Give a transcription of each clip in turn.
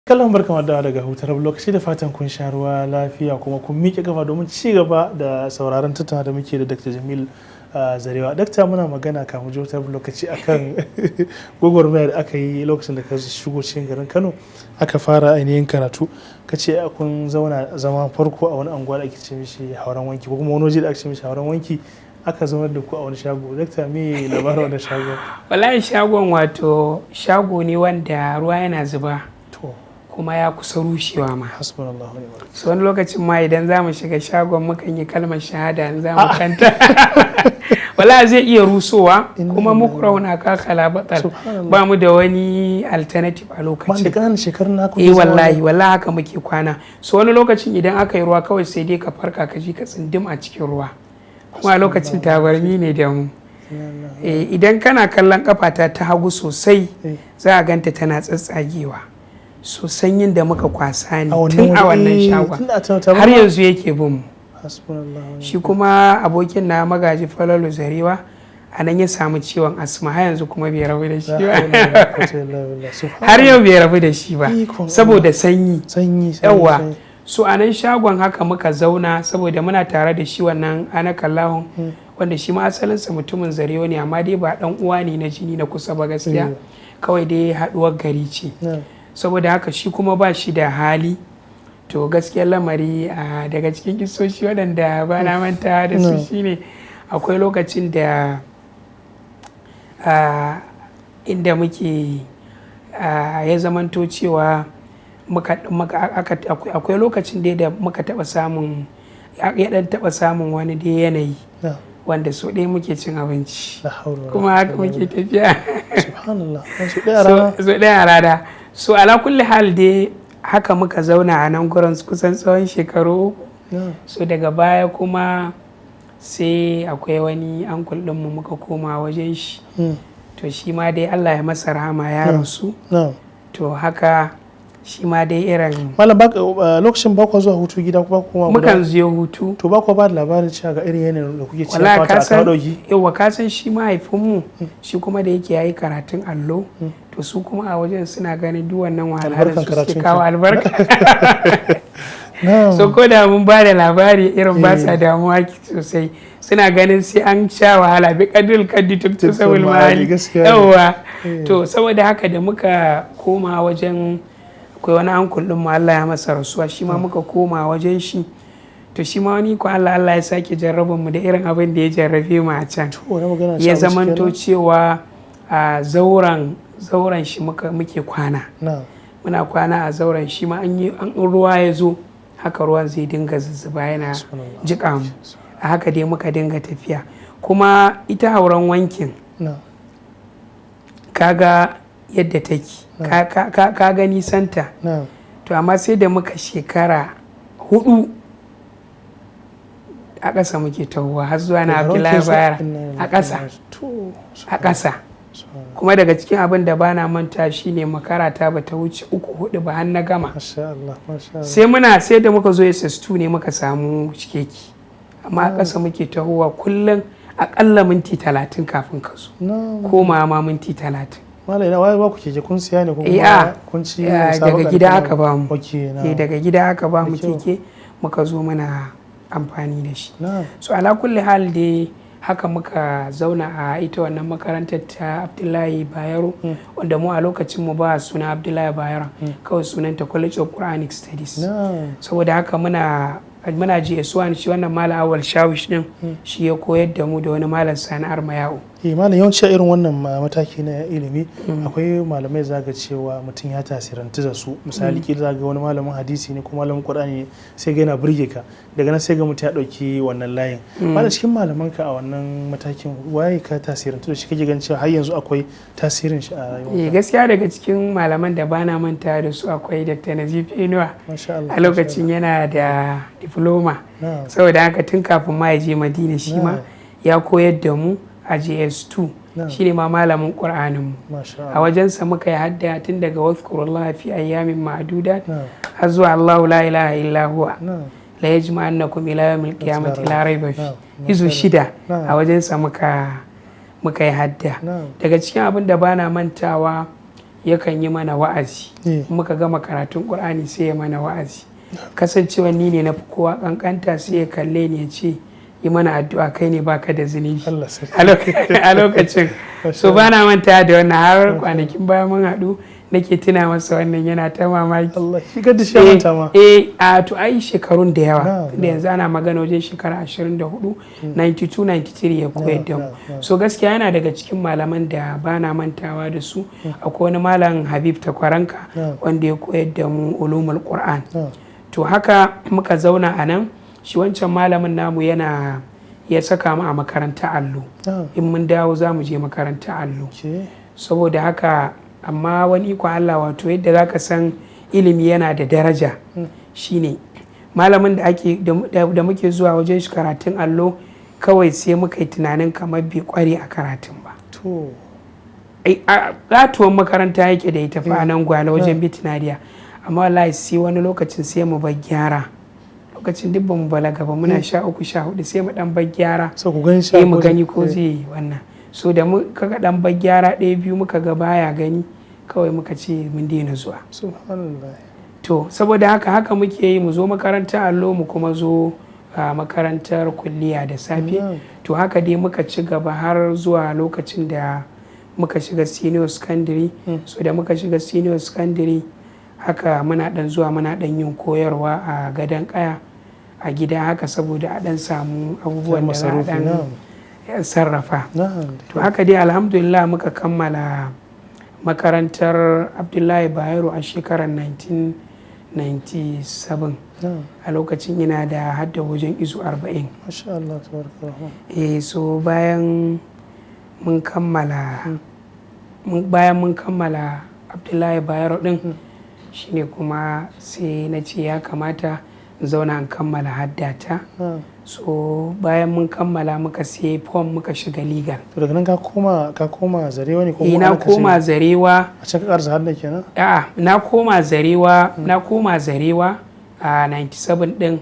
Kallon barka da daga hutar lokaci da fatan kun sha ruwa lafiya kuma kun miƙe kafa domin ci gaba da sauraron tattauna da muke da Dr. Jameel Zarewa. Dakta, muna magana kamun hutar lokaci akan gwagwarmaya da aka yi lokacin da ka shigo cikin garin Kano aka fara ainihin karatu. Ka ce kun zauna zaman farko a wani anguwa da ake ce mishi Hauren Wanki ko kuma wani waje da ake ce mishi Hauren Wanki, aka zaunar da ku a wani shago. Dakta, me labarin wannan shagon? Wallahi shagon wato shago ne wanda ruwa yana zuba kuma ya kusa rushewa ma. Hasbunallahu wa ni'mal wakil. So wani lokacin ma idan za mu shiga shagon mukan yi kalmar shahada in za mu kanta. Wallahi zai iya rusowa kuma muku rauna ka kala batal. Ba mu da wani alternative a lokacin. Wanda ƙananan shekarun na kuke wallahi haka muke kwana. So wani lokacin idan aka yi ruwa kawai sai dai ka farka ka ji ka tsindim a cikin ruwa. Kuma a lokacin tabarmi ne da mu. Idan kana kallon kafata ta hagu sosai za a ganta tana tsatsagewa. So sanyin da muka kwasa ne tun a wannan shagon har yanzu yake bin mu. Shi kuma abokin na magaji Falalu Zarewa a nan ya samu ciwon asma har yanzu kuma bai rabu da shi ba. Har yau bai rabu da shi ba saboda sanyi. Yawa. So a nan shagon haka muka zauna saboda muna tare da shi wannan ana kallahun wanda shi ma asalinsa mutumin Zarewa ne amma dai ba dan uwa ne na jini na kusa ba gaskiya, kawai dai haduwar gari ce. Saboda haka shi kuma ba shi da hali, to gaskiyar lamari daga cikin kisoshi waɗanda ba na manta da su shine akwai lokacin da inda muke ya zamanto cewa akwai lokacin da muka taɓa samun ya ɗan taɓa samun wani dai yanayi wanda so ɗaya muke cin abinci kuma haka muke tafiya so ɗaya a rana. So ala kulli hal dai haka muka zauna a nan gurin kusan tsawon shekaru uku. So daga baya kuma sai akwai wani ankul ɗinmu muka koma wajen shi. To shi ma dai Allah ya masa rahama ya rasu. To haka shi ma dai irin malam lokacin ba ku zuwa hutu gida kuma mukan je hutu. To ba ku ba da labarin cewa ga irin yanayin da kuke cikin kwata a kawo dauki? Yawa ka san shi mahaifinmu shi kuma da yake yayi karatun allo, to su kuma a wajen suna ganin duk wannan wahalar su suke kawo albarka. So ko da mun ba da labari irin ba sa damuwa sosai, suna ganin sai an sha wahala bi kadul kaddi tuktu sabul mali. Yawa. To saboda haka da muka koma wajen akwai wani ankul ɗin ma Allah ya masa rasuwa, shi ma muka koma wajen shi. To shi ma wani ko Allah ya sake jarraba mu da irin abin da ya jarrabe mu a can. Ya zamanto cewa a zauren shi muke kwana. Muna kwana a zauren shi ma an ruwa ya zo haka ruwan zai dinga zuzzuba yana jiƙa mu. A haka dai muka dinga tafiya. Kuma ita Hauren Wankin kaga yadda take ka gani santa. To amma sai da muka shekara 4 a ƙasa muke tahowa har zuwa na Abdullahi Bayar a ƙasa. Kuma daga cikin abin da bana manta shine makarata ba ta wuce 3-4 ba har na gama. Sai da muka zo SS2 ne muka samu cikeki, amma a ƙasa muke tahowa kullum aƙalla minti 30 kafin ka zo, koma ma minti 30. Malai na waye ba ku keke kun siya ne ko kuma kun ci daga gida aka ba mu. Daga gida aka ba mu keke muka zo muna amfani da shi. So ala kulli hal dai haka muka zauna a ita wannan makarantar ta Abdullahi Bayero, wanda mu a lokacin mu ba suna Abdullahi Bayero, kawai sunanta College of Quranic Studies. Saboda haka muna GS1 shi wannan malam Awal Shawish din shi ya koyar da mu da wani malam Sani Armayau. Malam yawanci irin wannan mataki na ilimi akwai malamai zaga cewa mutum ya tasirantu da su, misali kila zaga wani malamin hadisi ne ko malamin Qur'ani sai ga yana burge ka, daga nan sai ga mutum ya dauki wannan layin. Malam cikin malamanka a wannan matakin waye ka tasirantu da shi kake ganin cewa har yanzu akwai tasirin shi a rayuwarka? Gaskiya daga cikin malaman da bana manta da su akwai Dr. Nazif Inuwa. A lokacin yana da diploma, saboda haka tun kafin ma ya je Madina shi ma ya koyar da mu a JS2. Shi ne ma malamin ƙur'aninmu. A wajensa muka yi hadda tun daga wazkurullah fi ayyamin ma'dudat har zuwa Allahu la ilaha illa huwa la yajma'annakum ila yawmil qiyamati la rayba fi. Izu 6 a wajensa muka yi hadda. Daga cikin abin da bana mantawa yakan yi mana wa'azi. Muka gama karatun ƙur'ani sai ya mana wa'azi. Kasancewa ni ne na fi kowa ƙanƙanta sai ya kalle ni ya ce yi mana addu'a kai ne baka da zunubi a lokacin. So ba na manta da wannan har kwanakin baya mun haɗu nake tuna masa wannan yana ta mamaki. To ai shekarun da yawa da yanzu ana magana wajen shekara 24 92-93 ya koyar da mu. So gaskiya yana daga cikin malaman da ba na mantawa da su. Akwai wani malam Habib Takwaranka wanda ya koyar da mu ulumul Qur'an. To haka muka zauna a nan, shi wancan malamin namu yana ya saka mu a makaranta allo. In mun dawo za mu je makaranta allo. Saboda haka amma wani iko Allah, wato yadda za ka san ilimi yana da daraja shine malamin da muke zuwa wajen shi karatun allo kawai sai muka yi tunanin kamar bai kware a karatun ba. A gatuwan makaranta yake da ita fa nan Gwale wajen bitinariya, amma wallahi sai wani lokacin sai mu bar gyara. Lokacin duk ba mu balaga ba, muna 13-14 sai mu dan bar gyara sai mu gani ko zai yi wannan. So da muka ga dan bar gyara ɗaya biyu muka ga baya gani, kawai muka ce mun daina zuwa. To saboda haka muke yi, mu zo makarantar allo mu kuma zo a makarantar kulliya da safe. To haka dai muka ci gaba har zuwa lokacin da muka shiga senior secondary. So da muka shiga senior secondary haka muna dan zuwa muna dan yin koyarwa a gadon kaya a gida haka, saboda a dan samu abubuwan da za a dan sarrafa. To haka dai alhamdulillah muka kammala makarantar Abdullahi Bayero a shekarar 1997. A lokacin ina da hadda wajen izu 40. Masha Allah, tabarakallah. So bayan mun kammala Abdullahi Bayero din shine kuma sai na ce ya kamata in zauna in kammala haddata. So bayan mun kammala muka sai form muka shiga legal. To daga nan ka koma Zarewa ne ko kuma na koma Zarewa a can ka karsa hadda kenan? Na koma Zarewa a 97 din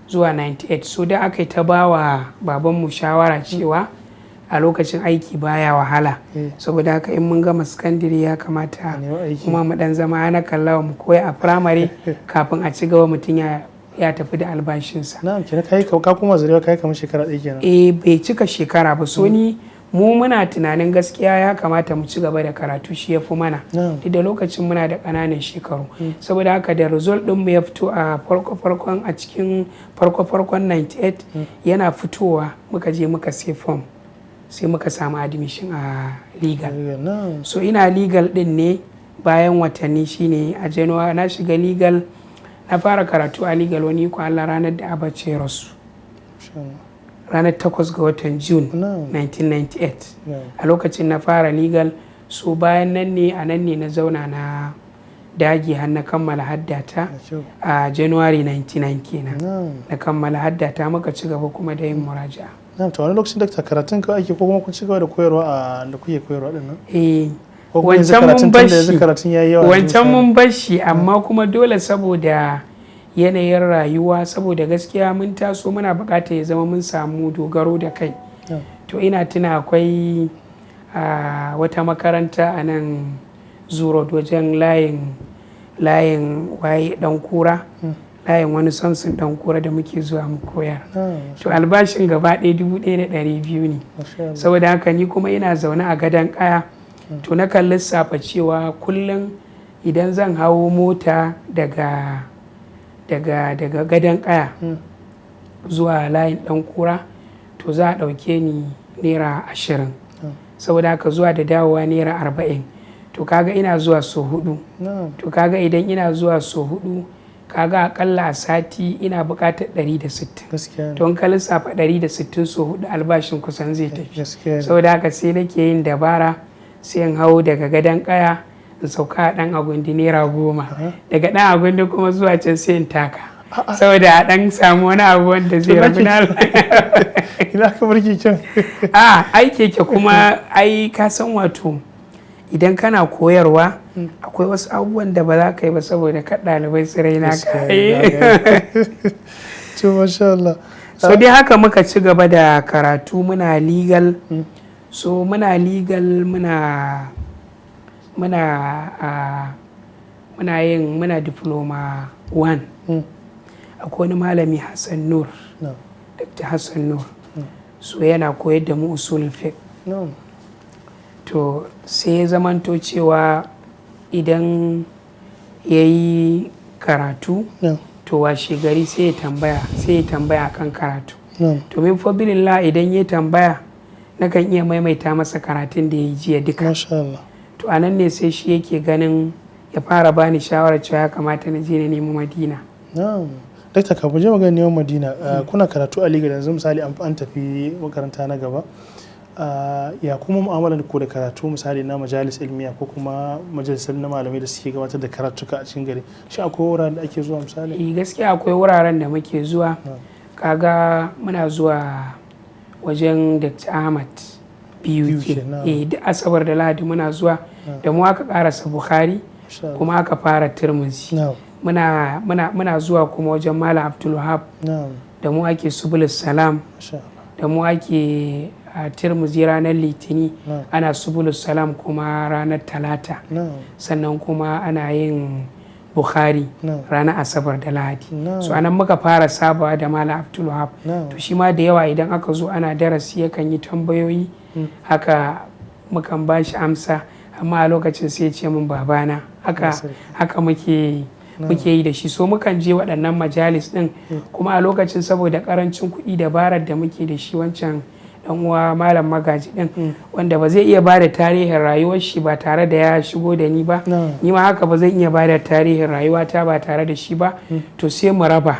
zuwa 98. So da aka yi ta bawa babanmu shawara cewa a lokacin aiki baya wahala, saboda haka in mun gama sakandare ya kamata kuma mu dan zama ana kallawa mu koya a firamare kafin a ci gaba mutum ya tafi da albashinsa. Na'am, kenan kai ka koma Zarewa kai kamar shekara ɗaya kenan? Bai cika shekara ba. So ni mu muna tunanin gaskiya ya kamata mu ci gaba da karatu, shi ya fi mana duk da lokacin muna da ƙananan shekaru. Saboda haka da result ɗin mu ya fito a farko-farkon 98 yana fitowa muka je muka sai form sai muka samu admission a legal. So ina legal din ne bayan watanni, shine a January na shiga legal, na fara karatu a legal wani ko Allah ranar da Abace rasu, ranar 8 ga watan June 1998. A lokacin na fara legal. So bayan nan ne na zauna na dagi har na kammala haddata a January 99 kenan. Na kammala haddata muka ci gaba kuma da yin muraja'a. To wani lokacin dakta karatun ka ake ko kuma kun ci gaba da koyarwa a da kuke koyarwa din nan? Wancan mun bashi amma kuma dole saboda yanayin rayuwa, saboda gaskiya mun taso muna buƙatar ya zama mun samu dogaro da kai. To ina tuna akwai wata makaranta a nan Zuro wajen layin waye dan kura, layin wani Samson dan kura da muke zuwa mu koyar. To albashin gaba ɗaya 1,200 ne. Saboda haka ni kuma ina zaune a gadon kaya. To na kan lissafa cewa kullum idan zan hawo mota daga gadon kaya zuwa layin dan kura to za a ɗauke ni naira 20. Saboda haka zuwa da dawowa naira 40. To kaga ina zuwa so 4. To kaga idan ina zuwa so 4 kaga akalla a sati ina buƙatar 160. To in ka lissafa 160 so 4 albashin kusan zai tafi. Saboda haka sai nake yin dabara, sai in hawo daga gadon kaya in sauka a ɗan agundi naira 10. Daga ɗan agundi kuma zuwa can sai in taka, saboda a ɗan samu wani abu wanda zai rabu na ina ka bar keken? Ai keke kuma ai ka san wato idan kana koyarwa akwai wasu abubuwan da ba za ka yi ba saboda ka ɗalibai su raina ka. To masha Allah. So dai haka muka ci gaba da karatu muna legal. So muna legal muna diploma 1. Akwai wani malami Hassan Nur, Dr. Hassan Nur, so yana koyar da mu usul fiqh. To sai ya zamanto cewa idan ya yi karatu to washe gari sai ya tambaya kan karatu. To min fadlillah idan ya tambaya nakan iya maimaita masa karatun da ya yi jiya duka. To a nan ne sai shi yake ganin ya fara bani shawarar cewa ya kamata na je na nemi Madina. Dakta, kafin je magana neman Madina, kuna karatu a Liga yanzu misali an tafi makaranta na gaba, ya kuma mu'amalar ku da karatu misali na majalis ilmiya ko kuma majalisar na malamai da suke gabatar da karatuka a cikin gari, shi akwai wuraren da ake zuwa misali? Gaskiya akwai wuraren da muke zuwa. Kaga muna zuwa wajen Dr. Ahmad BIYO, duk asabar da lahadi muna zuwa. Da mu aka karasa Bukhari kuma aka fara Tirmizi. Muna zuwa kuma wajen Malam Abdulwahab, da mu ake Subulus Salam, da mu ake Tirmizi ranar Litini, ana Subulus Salam kuma ranar Talata, sannan kuma ana yin Bukhari ranar Asabar da Lahadi. So anan muka fara sabawa da Malam Abdulwahab. To shi ma da yawa idan aka zo ana darasi yakan yi tambayoyi, haka mukan ba shi amsa, amma a lokacin sai ya ce min babana, haka muke yi da shi. So mukan je waɗannan majalis ɗin, kuma a lokacin saboda ƙarancin kuɗi dabarar da muke da shi wancan dan uwa malam magaji ɗin, wanda ba zai iya bada tarihin rayuwar shi ba tare da ya shigo da ni ba, ni ma haka ba zan iya bada tarihin rayuwata ba tare da shi ba. To sai mu raba,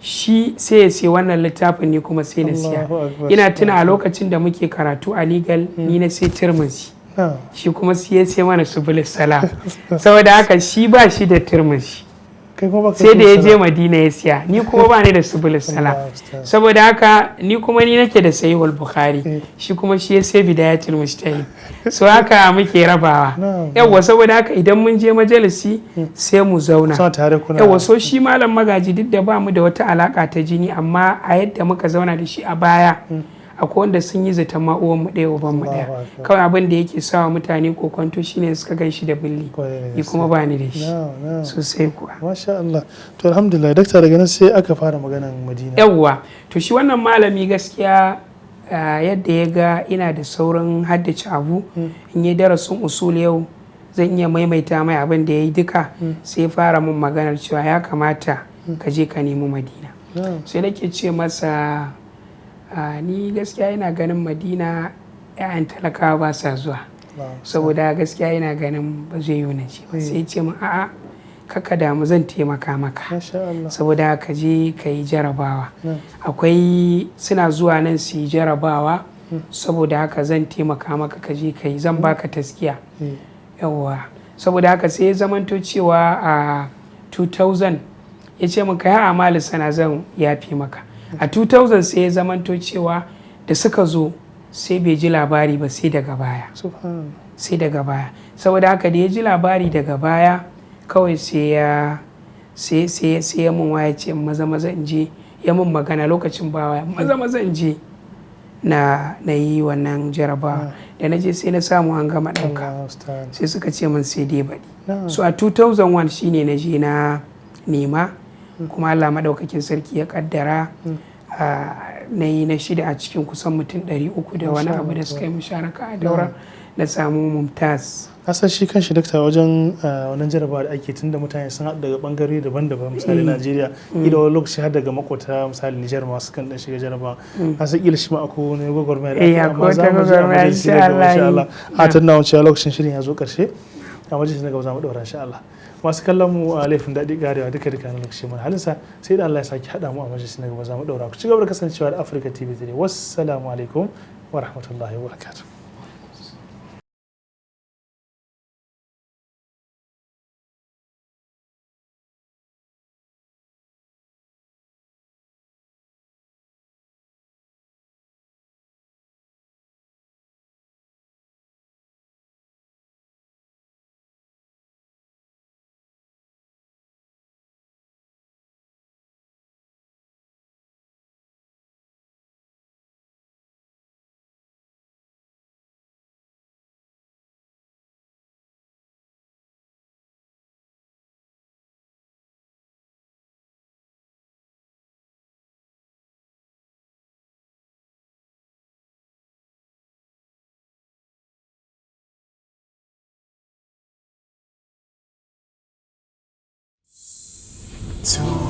shi sai ya sai wannan littafin ne kuma sai na siya. Ina tuna a lokacin da muke karatu a legal, ni na sai Tirmizi, shi kuma sai mana Subulus Salam. Saboda haka shi ba shi da Tirmizi, sai da ya je Madina ya siya, ni kuma ba ni da Subulus Salam. Saboda haka ni kuma ni nake da Sahihul Bukhari, shi kuma shi ya sai Bidayatul Mujtahid. So haka muke rabawa. Yawwa, saboda haka idan mun je majalisi sai mu zauna. Yawwa, so shi malam magaji duk da ba mu da wata alaka ta jini, amma a yadda muka zauna da shi a baya, akwai wanda sun yi zaton ma uwan mu ɗaya uban mu ɗaya. Kawai abin da yake sawa mutane kokonto shine suka gan shi da billi, ni kuma ba ni da shi sosai kuwa. Masha Allah. To alhamdulillah dakta, daga nan sai aka fara maganan Madina. Yawwa, to shi wannan malami gaskiya yadda ya ga ina da saurin haddace abu, in yi darasin usul yau zan iya maimaita mai abin da ya yi duka, sai fara mun maganar cewa ya kamata ka je ka nemi Madina. Sai nake ce masa ni gaskiya ina ganin Madina 'ya'yan talakawa ba sa zuwa, saboda gaskiya ina ganin ba zai yi na ce ba. Sai ce min a'a, kaka damu, zan taimaka maka, saboda ka je ka yi jarabawa. Akwai suna zuwa nan su yi jarabawa, saboda haka zan taimaka maka ka je ka yi, zan baka taskiya. Yawwa, saboda haka sai ya zamanto cewa a 2000 ya ce min ka yi amali sana zan yafi maka. A 2000 sai ya zamanto cewa da suka zo sai bai ji labari ba sai daga baya. Saboda haka da ya ji labari daga baya, kawai sai ya mun waya ce maza in je, ya mun magana lokacin ba waya, maza in je na yi wannan jarabawa. Da na je sai na samu an gama ɗauka, sai suka ce min sai dai baɗi. So a 2001 shine na je na nema, kuma Allah maɗaukakin sarki ya kaddara na yi na 6 a cikin kusan mutum 300 da wani abu da suka yi musharaka a daura, na samu mumtaz. Asan shi kan shi dakta, wajen wannan jarabawa da ake, tun da mutane sun haɗu daga ɓangare daban-daban, misali Najeriya, ila wani lokaci har daga makota misali Nijar masu kan ɗan shiga jarabawa. Asan ila shi ma akwai wani gwagwarmaya da ake, amma za mu je a majalisi na gaba insha Allah. A tunawa cewa lokacin shirin ya zo ƙarshe, a majalisi na gaba za mu ɗaura insha Allah. Masu kallon mu a laifin daɗi garewa duka na lokaci mun halinsa, sai da Allah ya sake haɗa mu a majalisi na gaba za mu ɗaura. Ku ci gaba da kasancewa da Africa TV3. Wassalamu alaikum wa rahmatullahi wa barakatuh. 2